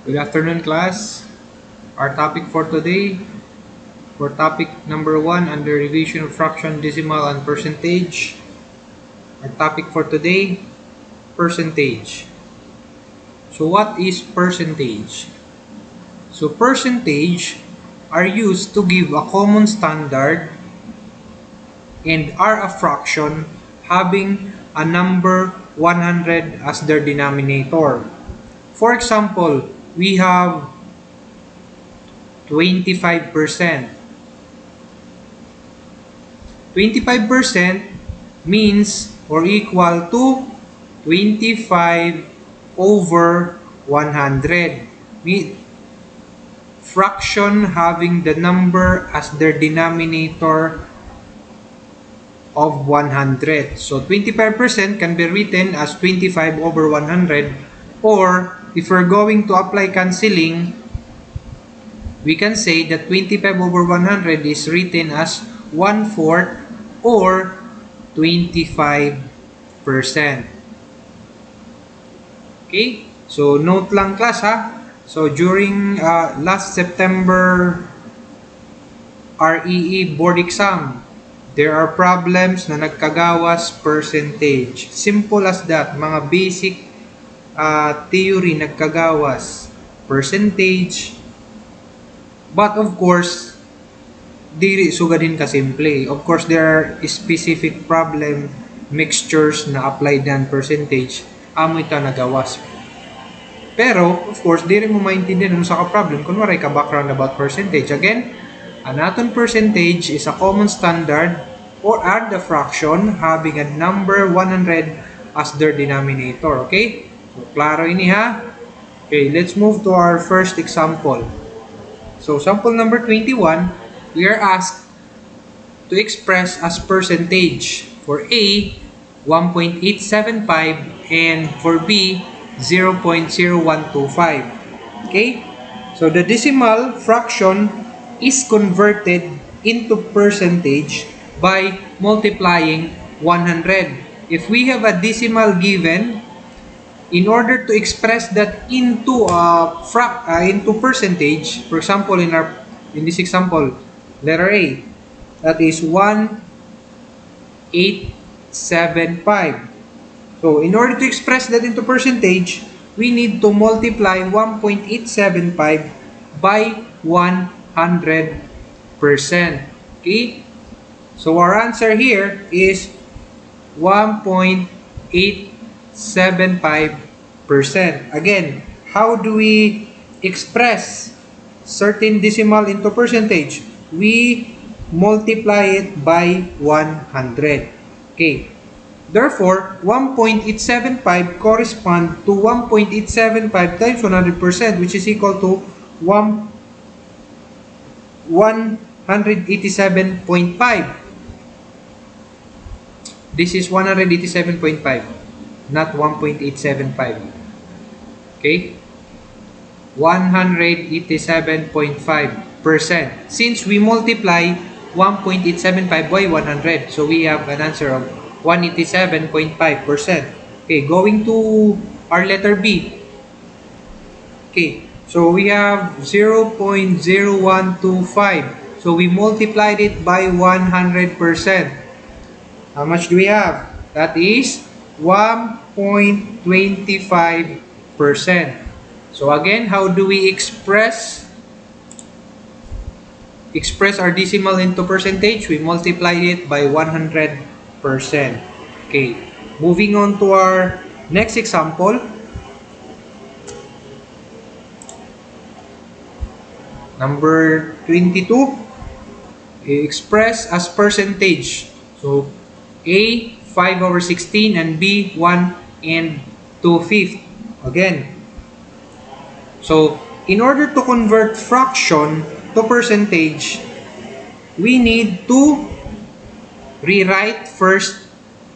Good afternoon, class. Our topic for today, for topic number 1 under revision of fraction, decimal, and percentage. Our topic for today, percentage. So what is percentage? So percentage are used to give a common standard and are a fraction having a number 100 as their denominator. For example, we have 25%. 25% means or equal to 25 over 100. Fraction having the number as their denominator of 100. So 25% can be written as 25 over 100, or if we're going to apply cancelling, we can say that 25 over 100 is written as 1/4 or 25%. Okay? So note lang class ha. So during last September REE board exam, there are problems na nagkagawas percentage. Simple as that. Mga basic theory nagkagawas percentage. But of course, dili sugadin ka simple. Of course, there are specific problem mixtures na applied ng percentage. Amoy ta nagawas. Pero, of course, di rin mo maintindihan ano sa ka-problem kung waray ka background about percentage. Again, an aton percentage is a common standard or add the fraction having a number 100 as their denominator. Okay? So, klaro ini ha? Okay, let's move to our first example. So, sample number 21, we are asked to express as percentage for A, 1.875 and for B, 0.0125. Okay? So, the decimal fraction is converted into percentage by multiplying 100. If we have a decimal given, in order to express that into into percentage, for example, in this example, letter A, that is 1.875. So, in order to express that into percentage, we need to multiply 1.875 by 100%. Okay? So, our answer here is 1.875%. Again, how do we express certain decimal into percentage? We multiply it by 100. Okay. Therefore, 1.875 correspond to 1.875 times 100%, which is equal to 187.5. This is 187.5, not 1.875. Okay? 187.5%. Since we multiply 1.875 by 100, so we have an answer of 187.5%. Okay, going to our letter B. Okay, so we have 0.0125. So we multiplied it by 100%. How much do we have? That is 1.25%. So again, how do we express our decimal into percentage? We multiply it by 100%. Okay, moving on to our next example. Number 22, express as percentage. So, A, 5 over 16 and B, 1 and 2/5. Again, so in order to convert fraction to percentage, we need to rewrite first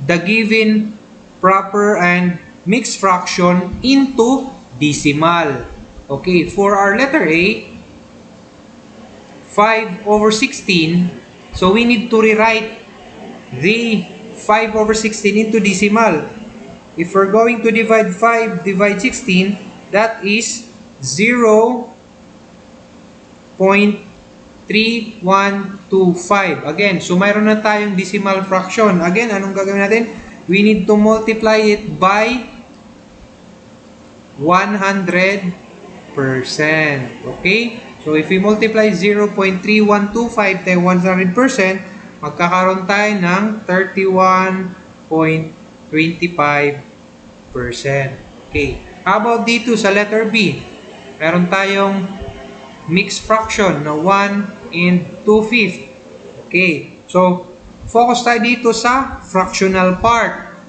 the given proper and mixed fraction into decimal. Okay, for our letter A, 5 over 16, so we need to rewrite the 5 over 16 into decimal. If we're going to divide 5 divide 16, that is 0.3125. Again, so mayroon na tayong decimal fraction. Again, anong gagawin natin? We need to multiply it by 100%. Okay? So, if we multiply 0.3125 times 100%, magkakaroon tayo ng 31.25%. Okay. How about dito sa letter B? Meron tayong mixed fraction na 1 and 2/5. Okay. So, focus tayo dito sa fractional part.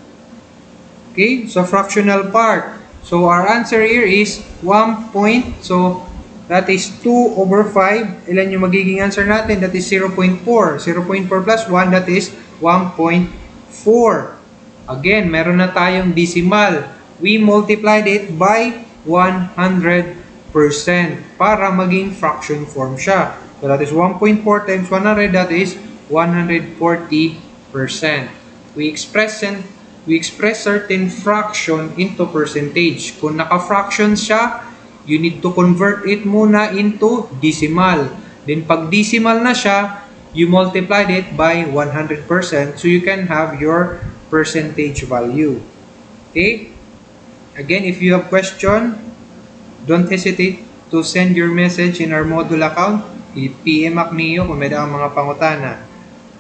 Okay? So, fractional part. So, our answer here is 1 point. So, that is 2/5. Ilan yung magiging answer natin? That is 0.4. 0.4 plus 1, that is 1.4. Again, meron na tayong decimal. We multiplied it by 100% para maging fraction form siya. So, that is 1.4 times 100, that is 140%. We express certain fraction into percentage. Kung naka-fraction siya, you need to convert it muna into decimal. Then pag decimal na siya, you multiplied it by 100% so you can have your percentage value. Okay? Again, if you have question, don't hesitate to send your message in our module account. I-PM niyo kung may daang mga pangutana.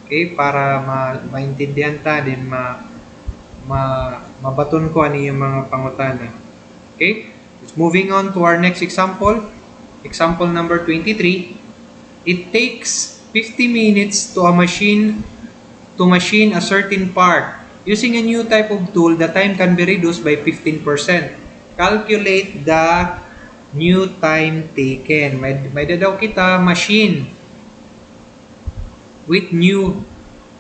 Okay? Para maintindihan ta din mabaton ko ano yung mga pangutana. Okay? Moving on to our next example. Example number 23. It takes 50 minutes to machine a certain part. Using a new type of tool, the time can be reduced by 15%. Calculate the new time taken. May dadaw kita machine with new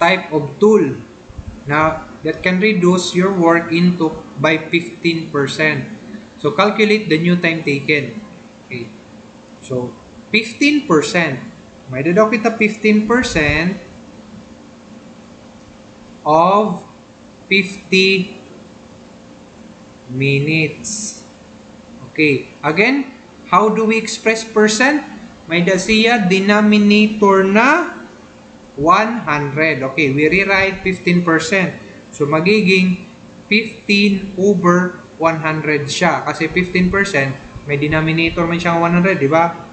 type of tool. Now, that can reduce your work by 15%. So, calculate the new time taken. Okay. So, 15%. May dadaw kita 15% of 50 minutes. Okay. Again, how do we express percent? May siya denominator na 100. Okay, we rewrite 15%. So, magiging 15/100 siya. Kasi 15%, may denominator man siyang 100, di ba?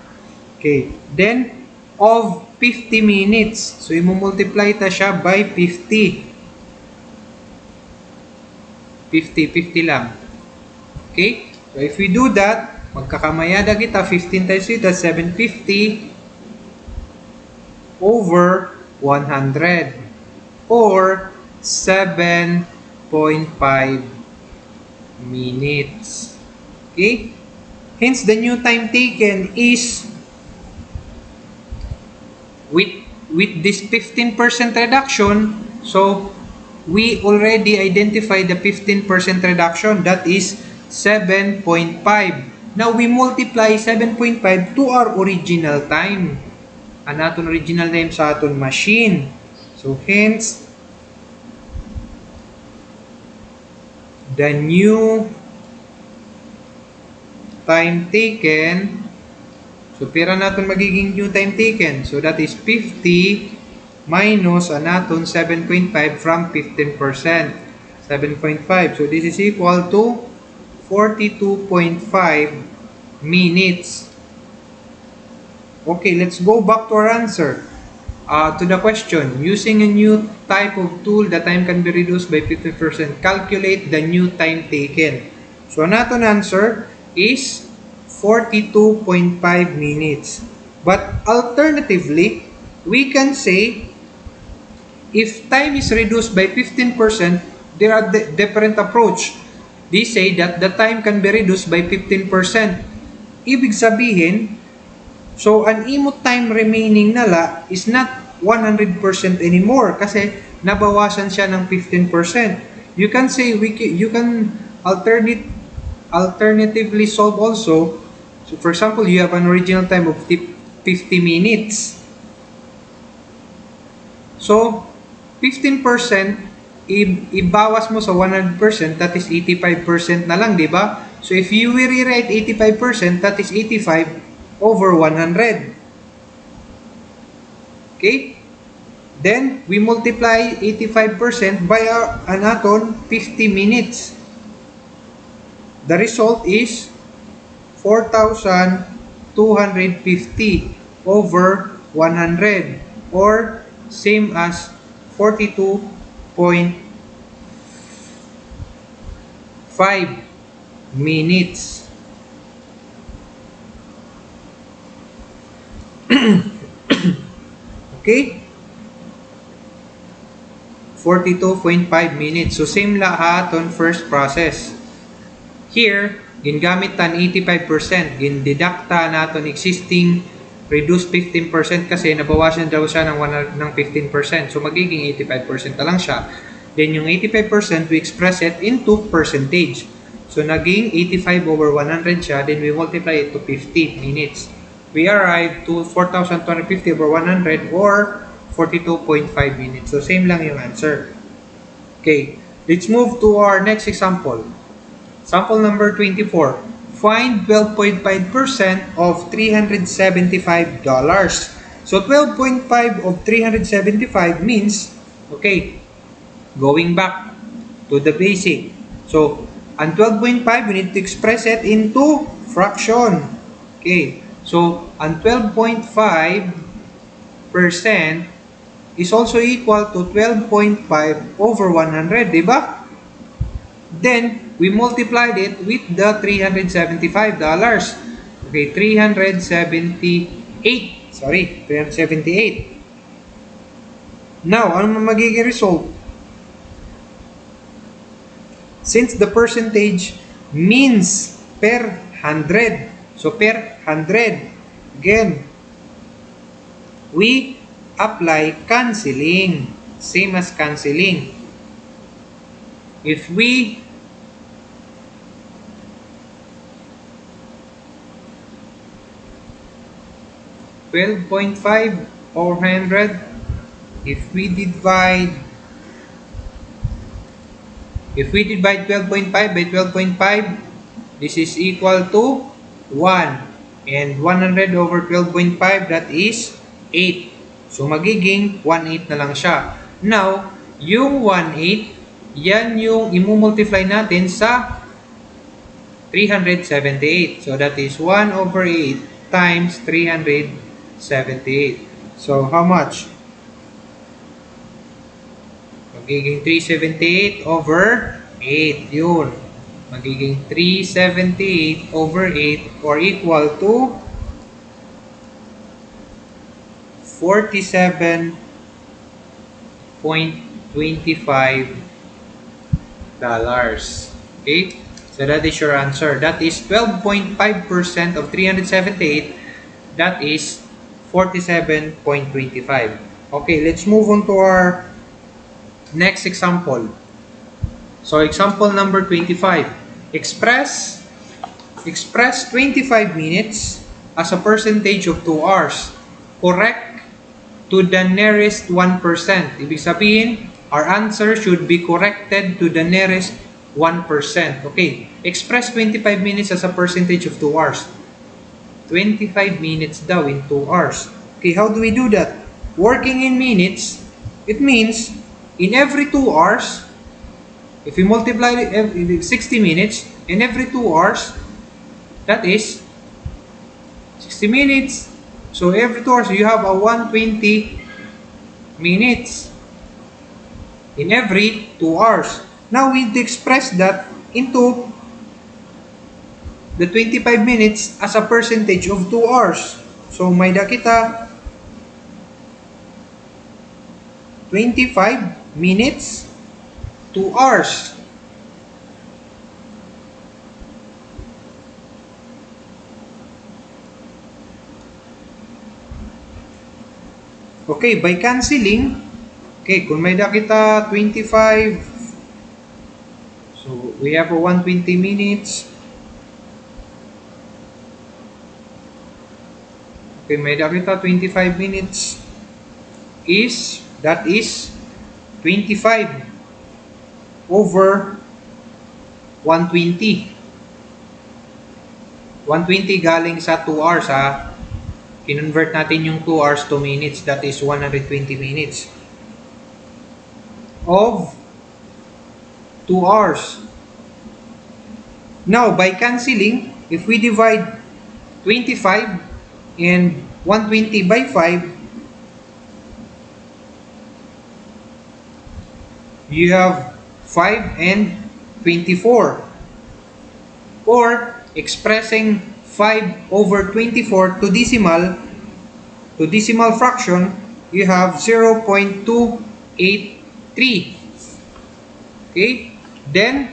Okay. Then, of 50 minutes. So, i-multiply ta siya by 50. 50 lang. Okay? So, if we do that, magkakamayada kita, 15 times 3, that's 750 over 100 or 7.5 minutes. Okay? Hence, the new time taken is with this 15% reduction, so we already identified the 15% reduction, that is 7.5. Now, we multiply 7.5 to our original time. Ang aton original time sa aton machine. So, hence, the new time taken, so pira natin magiging new time taken. So, that is 50 minus naton 7.5 from 15%. 7.5. So, this is equal to 42.5 minutes. Okay, let's go back to our answer. To the question, using a new type of tool, the time can be reduced by 50%. Calculate the new time taken. So, naton answer is 42.5 minutes. But alternatively, we can say, if time is reduced by 15%, there are different approach. They say that the time can be reduced by 15%. Ibig sabihin, so an imo time remaining nala is not 100% anymore kasi nabawasan siya ng 15%. You can say, you can alternatively solve also. So for example, you have an original time of 50 minutes. So, 15%, ibawas mo sa 100%, that is 85% na lang, di ba? So if you will rewrite 85%, that is 85 over 100. Okay? Then, we multiply 85% by an aton 50 minutes. The result is 4,250 over 100, or same as 42.5 minutes. Okay? 42.5 minutes. So, same lahat on first process. Here, gingamit tan 85%. Gindidakta naton existing reduce 15% kasi nabawasan daw siya ng 15%. So, magiging 85% na lang siya. Then, yung 85%, we express it into percentage. So, naging 85 over 100 siya. Then, we multiply it to 50 minutes. We arrive to 4,250 over 100 or 42.5 minutes. So, same lang yung answer. Okay, let's move to our next example. Sample number 24. Find 12.5% of $375. So, 12.5 of 375 means, okay, going back to the basic. So, ang 12.5, we need to express it into fraction. Okay, so, ang 12.5% is also equal to 12.5 over 100, diba? Then, we multiplied it with the $375. Okay, 378. Sorry, 378. Now, ano magiging result? Since the percentage means per 100. So, per 100. Again, we apply canceling. Same as canceling. If we $12.5 or 100, if we divide 12.5 by 12.5, this is equal to 1. And 100 over 12.5, that is 8. So, magiging 1/8 na lang siya. Now, yung 1/8, yan yung imumultiply natin sa 378. So, that is 1 over 8 times 378. So, how much? Magiging 378 over 8. Yun. Magiging 378 over 8 or equal to 47.25 dollars. Okay? So that is your answer. That is 12.5% of 378. That is 47.25. Okay, let's move on to our next example. So example number 25. Express 25 minutes as a percentage of 2 hours. Correct to the nearest 1%. Ibig sabihin, our answer should be corrected to the nearest 1%. Okay, express 25 minutes as a percentage of 2 hours. 25 minutes daw in 2 hours. Okay, how do we do that? Working in minutes, it means in every 2 hours, if we multiply 60 minutes, in every 2 hours, that is 60 minutes. So every 2 hours, you have a 120 minutes in every 2 hours. Now, we need to express that into the 25 minutes as a percentage of 2 hours. So, may da kita 25 minutes, 2 hours. Okay, by canceling, okay, kung may da kita 25, so we have a 120 minutes. Okay, may da kita 25 minutes that is 25 over 120. 120 galing sa 2 hours ha. Kinonvert natin yung 2 hours to minutes. That is 120 minutes of 2 hours. Now, by canceling, if we divide 25 and 120 by 5, you have 5 and 24. Or, expressing 5 over 24 to decimal fraction, you have 0.283. Okay? Then,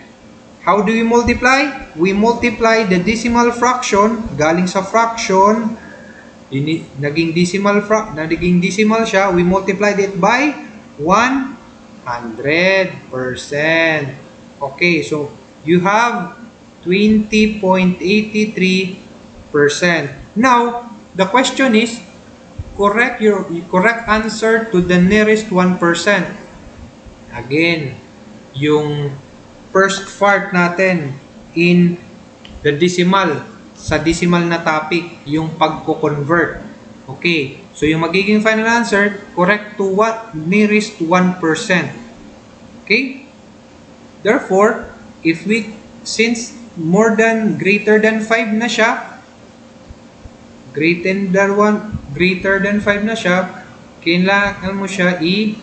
how do we multiply? We multiply the decimal fraction, galing sa fraction, naging decimal siya, we multiplied it by 100%. Okay, so you have 20.83%. Now, the question is, correct answer to the nearest 1%. Again, yung first part natin in the decimal, sa decimal na topic, yung pagko-convert. Okay, so yung magiging final answer, correct to what? Nearest 1%. Okay? Therefore, since greater than 5 na siya, greater than 5 na siya, kailangan mo siya i-round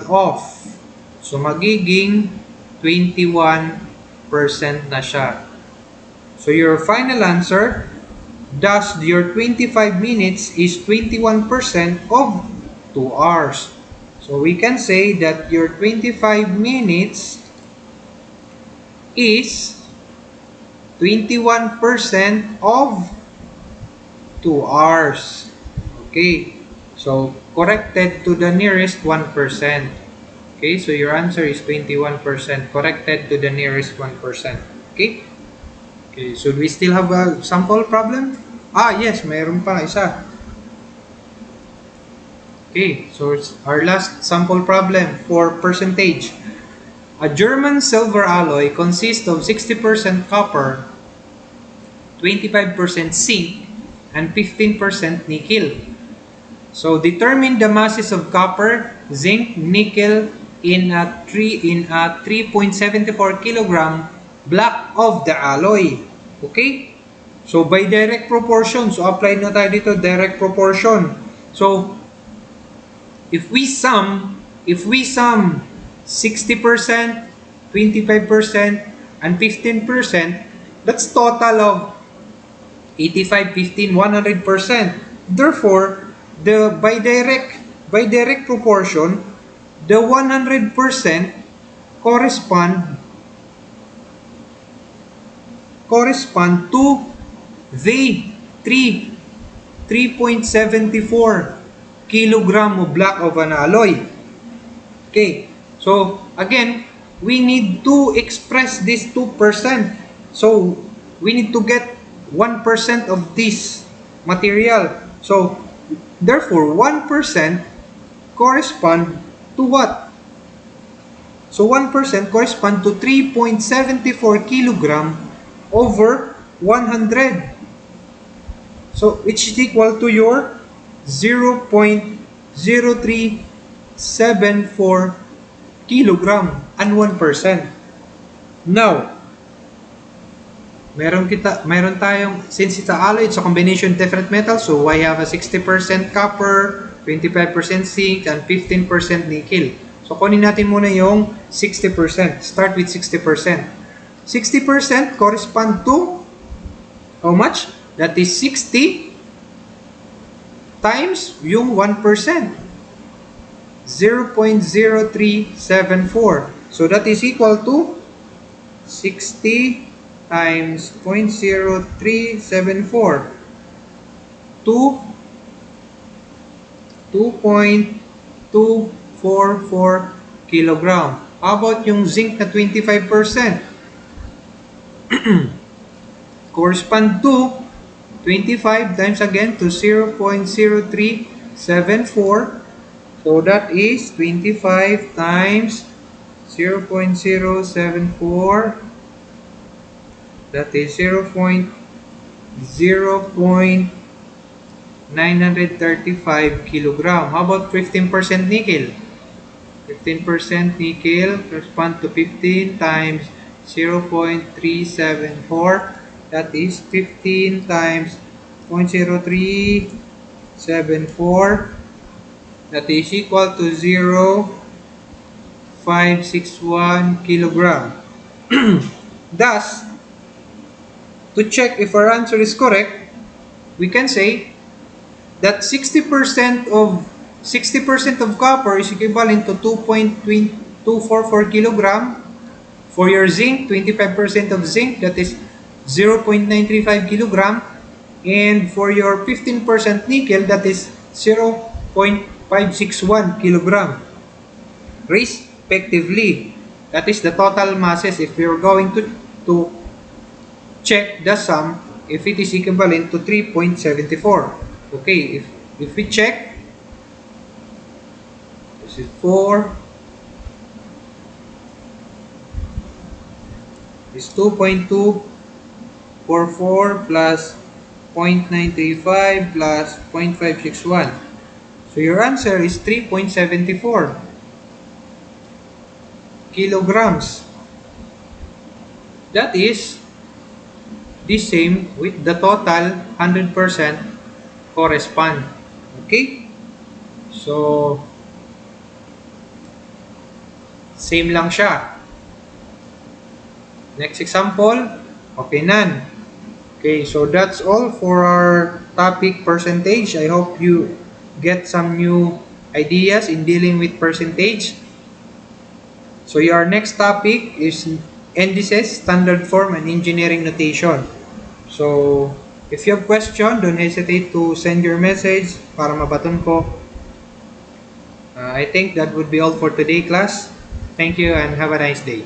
off. So, magiging 21% na siya. So, your final answer, thus, your 25 minutes is 21% of 2 hours. So, we can say that your 25 minutes is 21% of 2 hours. Okay. So, corrected to the nearest 1%. Okay, so your answer is 21%, corrected to the nearest 1%. Okay? Okay, should we still have a sample problem? Yes, mayroon pa isa. Okay, so it's our last sample problem for percentage. A German silver alloy consists of 60% copper, 25% zinc, and 15% nickel. So determine the masses of copper, zinc, nickel in a 3.74 kilogram block of the alloy. Okay? So by direct proportion, so apply na tayo dito direct proportion. So if we sum 60%, 25%, and 15%, that's total of 85, 15, 100%. Therefore, by direct proportion, the 100% correspond to the 3.74 kilogram of block of an alloy. Okay, so again, we need to express this 2%. So we need to get 1% of this material. So therefore, 1% correspond to what? So 1% correspond to 3.74 kilogram over 100. So which is equal to your 0.0374 kilogram and 1%. Now, meron tayong, since it's a alloy, it's a combination of different metals, so I have a 60% copper, 25% zinc, and 15% nickel. So, kunin natin muna yung 60%. Start with 60%. 60% correspond to how much? That is 60 times yung 1%. 0.0374. So, that is equal to 60 times 0.0374 to 2.244 kilogram. How about yung zinc na 25%? Correspond to 25 times again to 0.0374. So that is 25 times 0.074 That is 0.935 kilogram. How about 15% nickel? 15% nickel correspond to 15 times 0.374. That is 15 times 0.0374. That is equal to 0.561 kilogram. Thus, to check if our answer is correct, we can say that 60% of copper is equivalent to 2.244 kilogram. For your zinc, 25% of zinc, that is 0.935 kilogram. And for your 15% nickel, that is 0.561 kilogram. Respectively. That is the total masses if you're going to check the sum if it is equivalent to 3.74. Okay, if we check, this is 4, is 2.244 plus 0.935 plus 0.561. So your answer is 3.74 kilograms. That is the same with the total 100% correspond. Okay? So, same lang siya. Next example, okay nan. Okay, so that's all for our topic percentage. I hope you get some new ideas in dealing with percentage. So your next topic is indices, standard form, and engineering notation. So, if you have question, don't hesitate to send your message para mabaton ko. I think that would be all for today, class. Thank you and have a nice day.